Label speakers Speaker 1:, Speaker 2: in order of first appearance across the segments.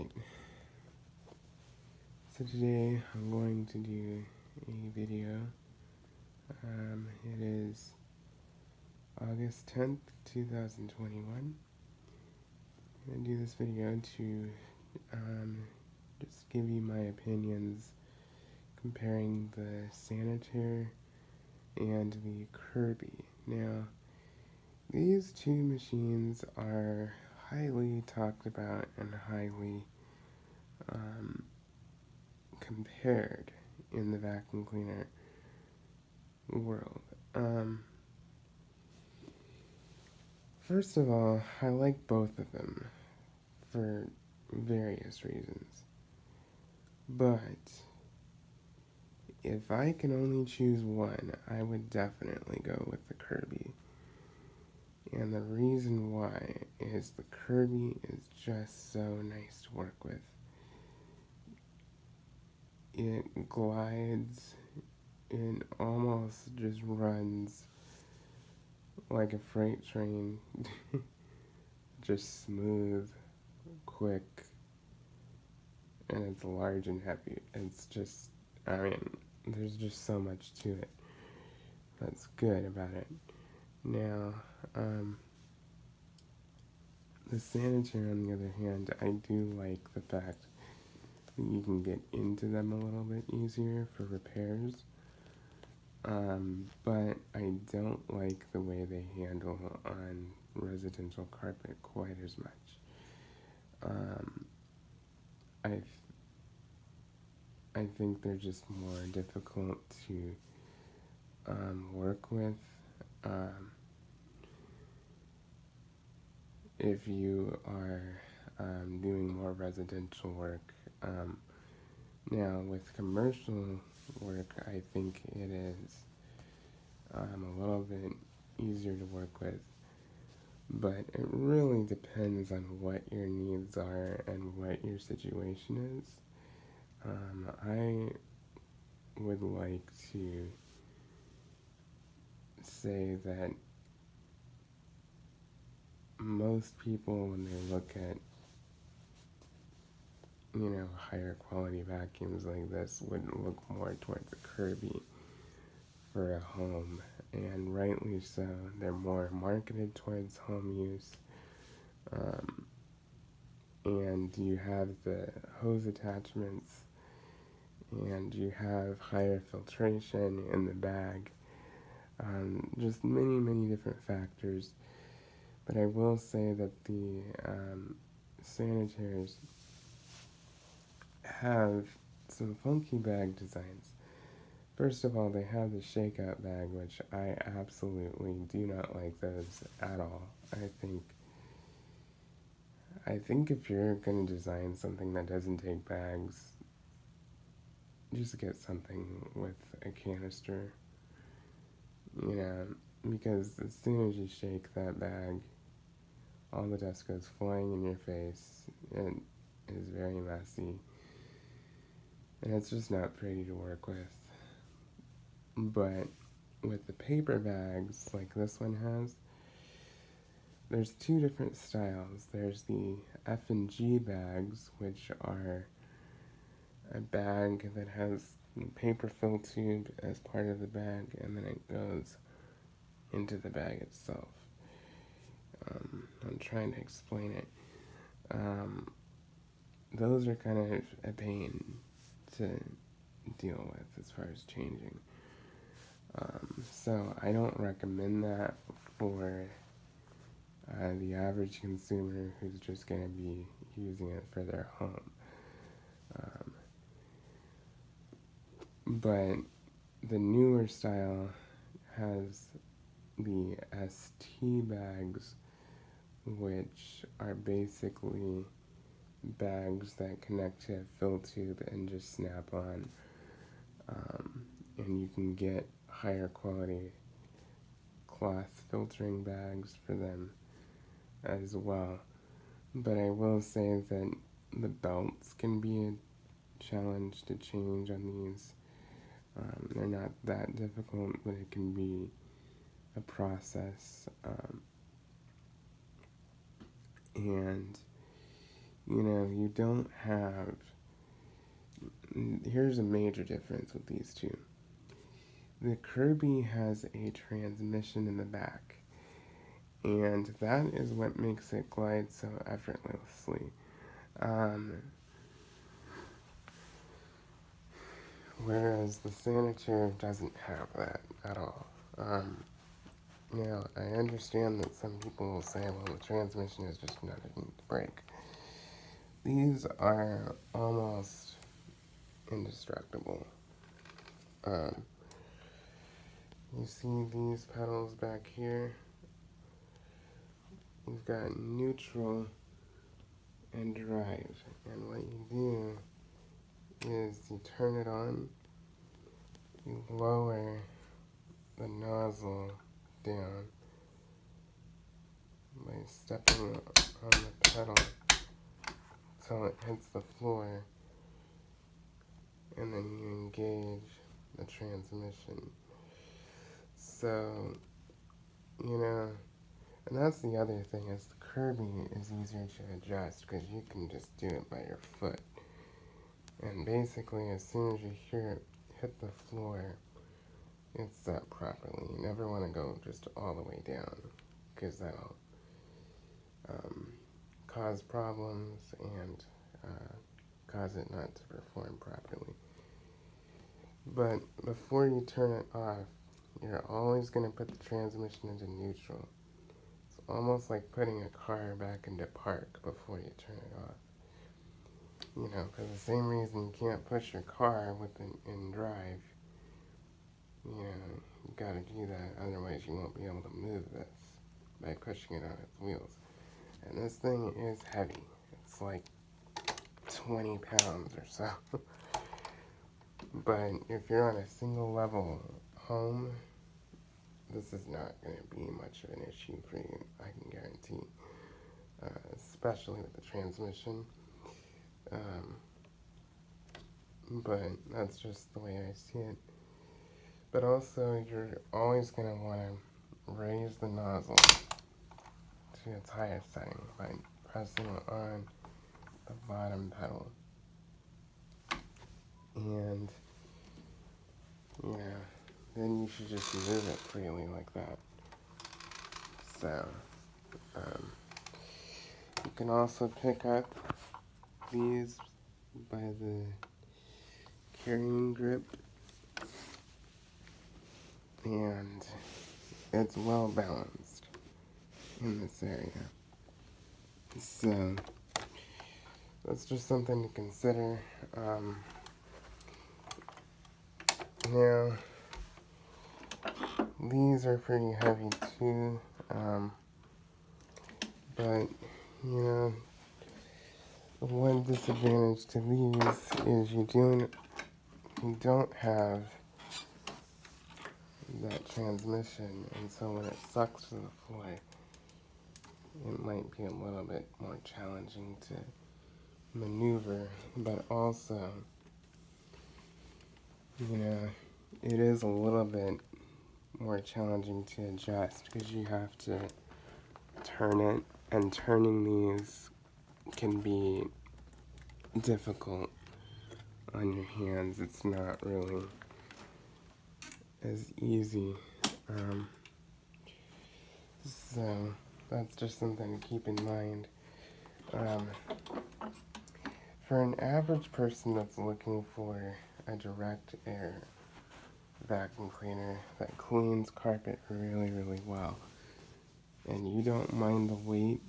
Speaker 1: Alright, so today I'm going to do a video. It is August 10th, 2021. I'm going to do this video to just give you my opinions comparing the sanitaire and the Kirby. Now, these two machines are highly talked about and highly compared in the vacuum cleaner world. First of all, I like both of them for various reasons. But if I can only choose one, I would definitely go with the Kirby. And the reason why is the Kirby is just so nice to work with. It glides and almost just runs like a freight train. Just smooth, quick, and it's large and heavy. It's just, there's just so much to it that's good about it. Now, the sanitaire, on the other hand, I do like the fact that you can get into them a little bit easier for repairs. But I don't like the way they handle on residential carpet quite as much. I think they're just more difficult to work with. If you are doing more residential work. Now, with commercial work, I think it is a little bit easier to work with, but it really depends on what your needs are and what your situation is. I would like to say that most people, when they look at higher quality vacuums like this, would look more towards the Kirby for a home, and rightly so. They're more marketed towards home use, and you have the hose attachments, and you have higher filtration in the bag, just many different factors. But I will say that the sanitaires have some funky bag designs. First of all, they have the shakeout bag, which I absolutely do not like those at all. I think if you're going to design something that doesn't take bags, just get something with a canister, because as soon as you shake that bag, all the dust goes flying in your face. It is very messy, and it's just not pretty to work with. But with the paper bags, like this one has, there's two different styles. There's the F&G bags, which are a bag that has a paper fill tube as part of the bag, and then it goes into the bag itself. I'm trying to explain it. Those are kind of a pain to deal with as far as changing. So I don't recommend that for the average consumer who's just going to be using it for their home. But the newer style has the ST bags, which are basically bags that connect to a fill tube and just snap on. And you can get higher quality cloth filtering bags for them as well. But I will say that the belts can be a challenge to change on these. They're not that difficult, but it can be a process. And you don't have... Here's a major difference with these two. The Kirby has a transmission in the back, and that is what makes it glide so effortlessly. Whereas the sanitaire doesn't have that at all. I understand that some people will say, well, the transmission is just another thing to break. These are almost indestructible. You see these pedals back here? You've got neutral and drive. And what you do is you turn it on, you lower the nozzle down by stepping on the pedal until it hits the floor, and then you engage the transmission. So, and that's the other thing, is the Kirby is easier to adjust because you can just do it by your foot. And basically, as soon as you hear it hit the floor, it's set properly. You never want to go just all the way down, because that'll cause problems and cause it not to perform properly. But before you turn it off, you're always going to put the transmission into neutral. It's almost like putting a car back into park before you turn it off. For the same reason you can't push your car in drive, you gotta do that, otherwise you won't be able to move this by pushing it on its wheels. And this thing is heavy. It's like 20 pounds or so. But if you're on a single level home, this is not going to be much of an issue for you, I can guarantee. Especially with the transmission. But that's just the way I see it. But also, you're always going to want to raise the nozzle to its highest setting by pressing on the bottom pedal. And, then you should just move it freely like that. So, you can also pick up these by the carrying grip, and it's well balanced in this area. So that's just something to consider. Now, these are pretty heavy too, but the one disadvantage to these is you don't have that transmission, and so when it sucks to the floor, it might be a little bit more challenging to maneuver, but also, it is a little bit more challenging to adjust because you have to turn it, and turning these can be difficult on your hands. It's not really as easy. So that's just something to keep in mind. For an average person that's looking for a direct air vacuum cleaner that cleans carpet really, really well, and you don't mind the weight,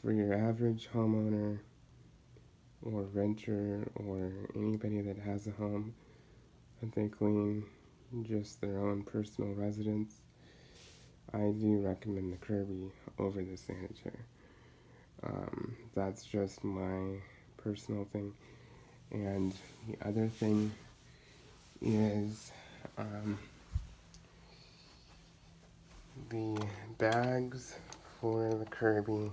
Speaker 1: for your average homeowner or renter or anybody that has a home that they clean just their own personal residence, I do recommend the Kirby over the sanitaire. That's just my personal thing. And the other thing is the bags for the Kirby.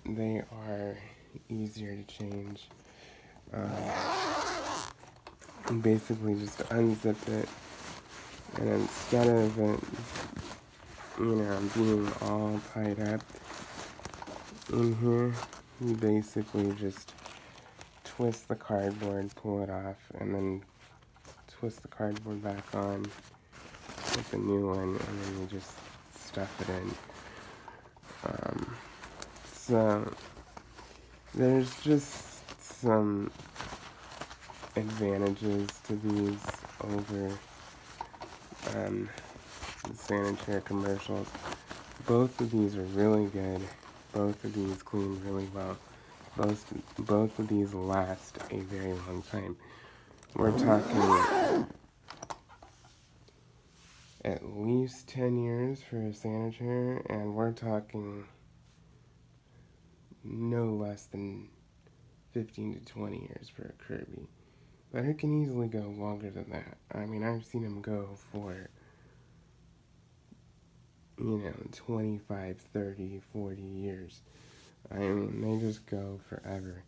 Speaker 1: They are easier to change. You basically just unzip it And instead of it, being all tied up in here, you basically just twist the cardboard, pull it off, and then twist the cardboard back on with a new one, and then you just stuff it in. So there's just some advantages to these over the sanitaire commercials. Both of these are really good. Both of these clean really well. Both of these last a very long time. We're talking at least 10 years for a sanitaire, and we're talking no less than 15 to 20 years for a Kirby. But it can easily go longer than that. I mean, I've seen them go for, 25, 30, 40 years. I mean, they just go forever.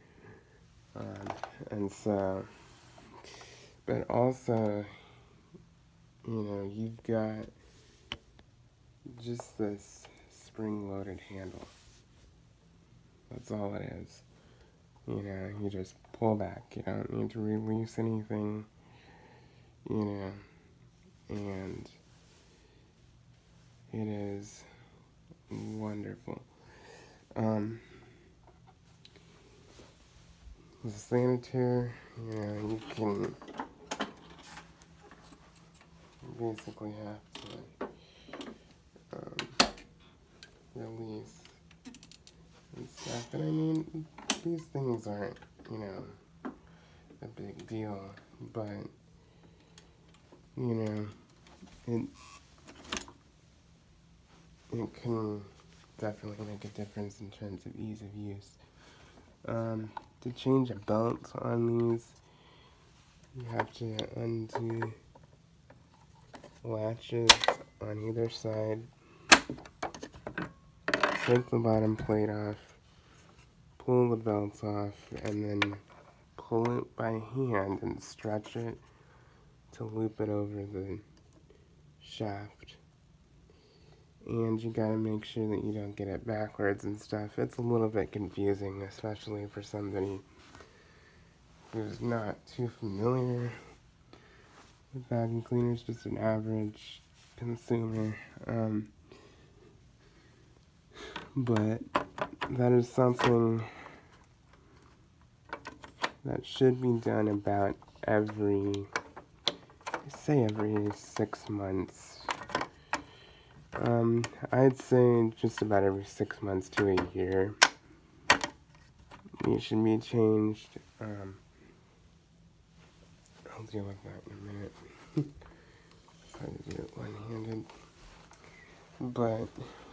Speaker 1: And so, but also, you've got just this spring-loaded handle. That's all it is. You just pull back. You don't need to release anything, and it is wonderful. The sanitaire, you can basically have to release and stuff. And I mean, these things aren't, a big deal, but, it can definitely make a difference in terms of ease of use. To change a belt on these, you have to undo latches on either side, take the bottom plate off, pull the belt off, and then pull it by hand and stretch it to loop it over the shaft. And you gotta make sure that you don't get it backwards and stuff. It's a little bit confusing, especially for somebody who's not too familiar with vacuum cleaners, just an average consumer. But that is something that should be done about every 6 months. I'd say just about every 6 months to a year. It should be changed. I'll deal with that in a minute. Try to do it one-handed. But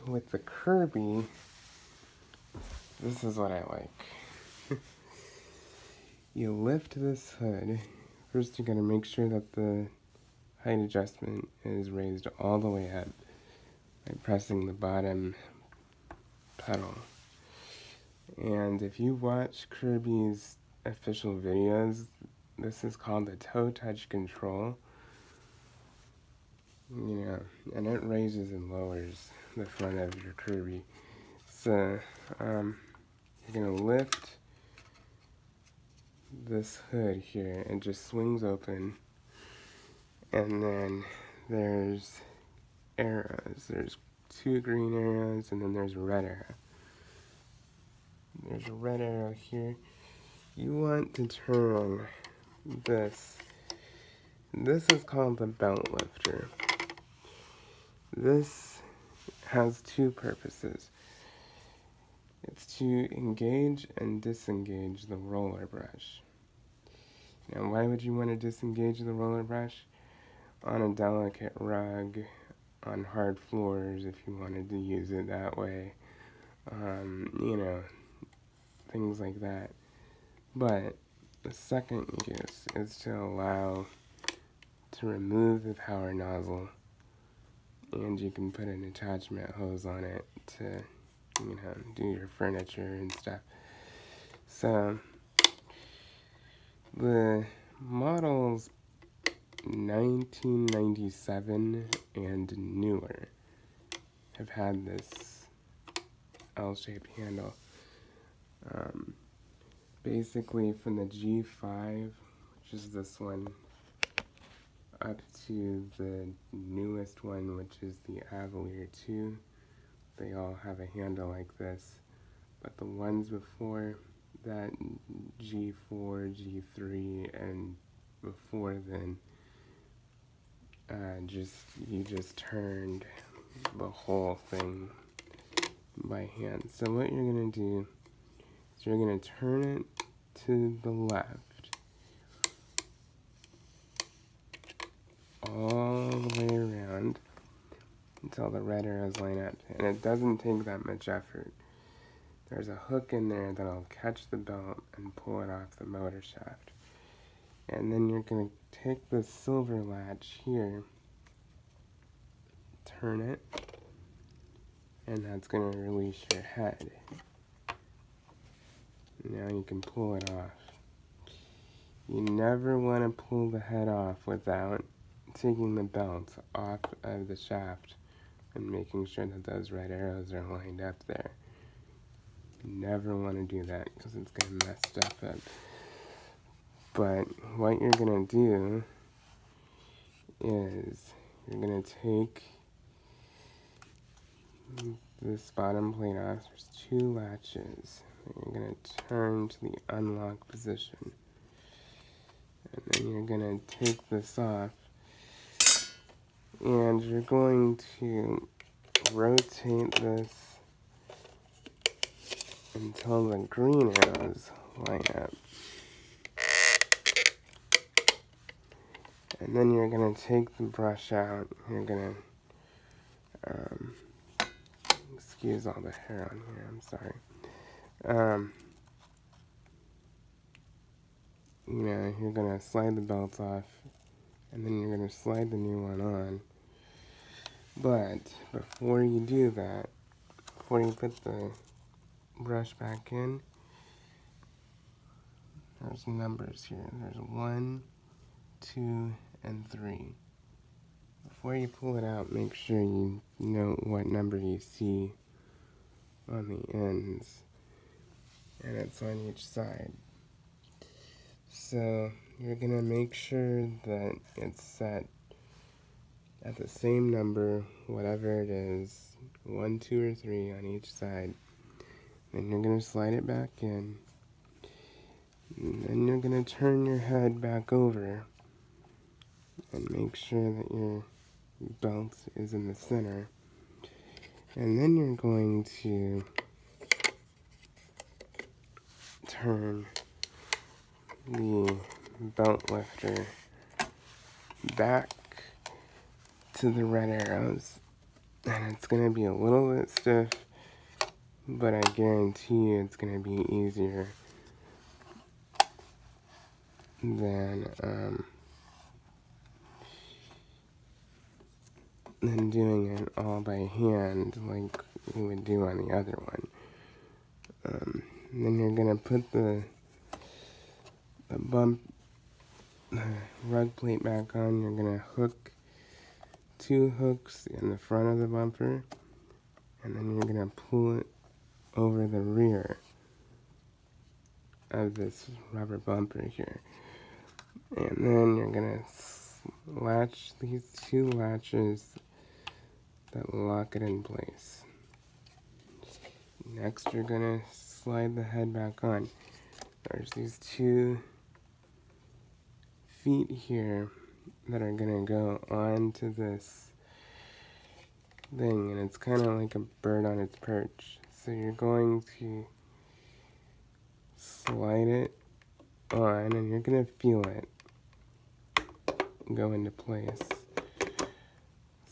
Speaker 1: with the Kirby, this is what I like. You lift this hood. First, you gotta make sure that the height adjustment is raised all the way up by pressing the bottom pedal. And if you watch Kirby's official videos, this is called the toe touch control. And it raises and lowers the front of your Kirby. So, you're gonna lift this hood here, and just swings open, and then there's arrows. There's 2 green arrows, and then there's a red arrow. There's a red arrow here. You want to turn this. This is called the belt lifter. This has 2 purposes. It's to engage and disengage the roller brush. Now, why would you want to disengage the roller brush? On a delicate rug, on hard floors, if you wanted to use it that way. Things like that. But the second use is to allow to remove the power nozzle, and you can put an attachment hose on it to, do your furniture and stuff. So the models 1997 and newer have had this L-shaped handle. Basically from the G5, which is this one, up to the newest one, which is the Avalier 2, they all have a handle like this. But the ones before that, G4, G3, and before then, you just turned the whole thing by hand. So what you're going to do is you're going to turn it to the left all the way around until the red arrows line up. And it doesn't take that much effort. There's a hook in there that'll catch the belt and pull it off the motor shaft. And then you're going to take the silver latch here, turn it, and that's going to release your head. Now you can pull it off. You never want to pull the head off without taking the belt off of the shaft and making sure that those red arrows are lined up there. You never want to do that because it's going to mess stuff up. But what you're going to do is you're going to take this bottom plate off. There's two latches. You're going to turn to the unlock position. And then you're going to take this off. And you're going to rotate this until the green arrows line up. And then you're going to take the brush out. You're going to, excuse all the hair on here, I'm sorry. You're going to slide the belt off, and then you're going to slide the new one on. But before you do that, before you put the brush back in, there's numbers here. There's 1, 2, and 3. Before you pull it out, make sure you note what number you see on the ends, and it's on each side. So you're going to make sure that it's set at the same number, whatever it is, 1, 2, or 3 on each side. Then you're going to slide it back in. And then you're going to turn your head back over and make sure that your belt is in the center. And then you're going to turn the belt lifter back to the red arrows. And it's going to be a little bit stiff, but I guarantee you it's going to be easier than doing it all by hand like you would do on the other one. Then you're going to put the rug plate back on. You're going to hook 2 hooks in the front of the bumper, and then you're going to pull it over the rear of this rubber bumper here. And then you're going to latch these 2 latches that lock it in place. Next, you're going to slide the head back on. There's these 2 feet here that are going to go onto this thing, and it's kind of like a bird on its perch. So you're going to slide it on, and you're going to feel it go into place.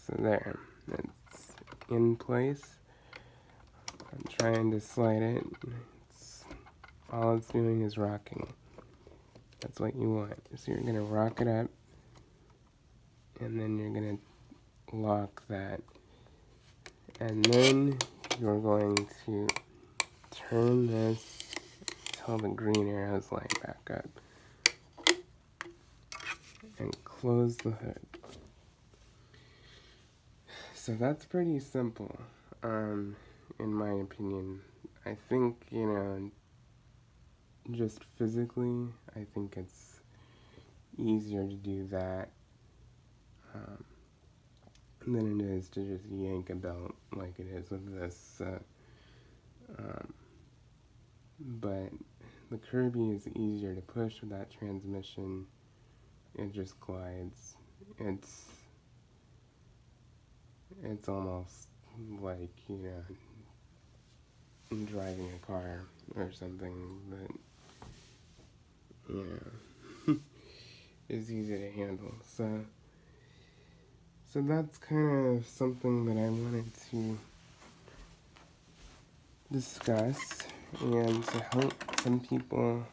Speaker 1: So there, it's in place. I'm trying to slide it. All it's doing is rocking. That's what you want. So you're going to rock it up, and then you're going to lock that. And then you're going to turn this until the green arrows line back up. And close the hood. So that's pretty simple, in my opinion. I think, just physically, I think it's easier to do that than it is to just yank a belt like it is with this. But the Kirby is easier to push with that transmission. It just glides. It's almost like, driving a car or something that, is easy to handle. So that's kind of something that I wanted to discuss and to help some people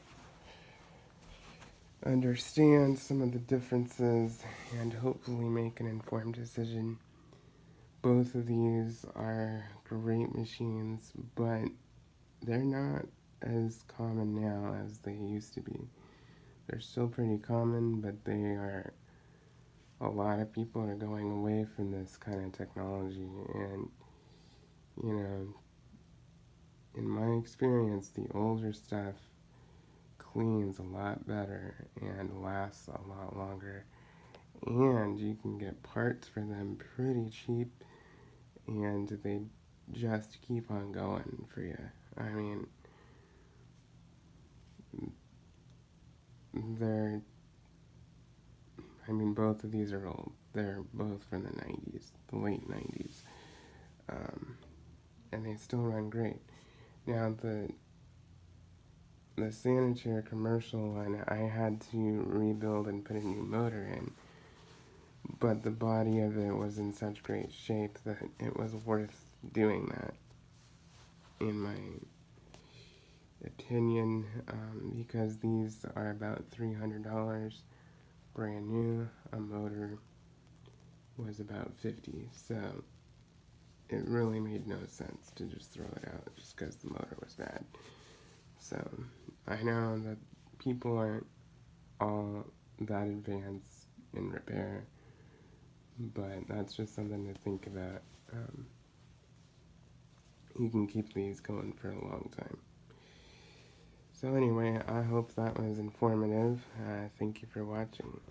Speaker 1: understand some of the differences and hopefully make an informed decision. Both of these are great machines, but they're not as common now as they used to be. They're still pretty common, but a lot of people are going away from this kind of technology. And, in my experience, the older stuff cleans a lot better and lasts a lot longer. And you can get parts for them pretty cheap, and they just keep on going for you. I mean, both of these are old. They're both from the 90s, the late 90s. And they still run great. Now, the sanitaire commercial one, I had to rebuild and put a new motor in. But the body of it was in such great shape that it was worth doing that, in my opinion, because these are about $300 brand new. A motor was about $50, so it really made no sense to just throw it out just because the motor was bad. So I know that people aren't all that advanced in repair, but that's just something to think about. You can keep these going for a long time. So anyway, I hope that was informative. Thank you for watching.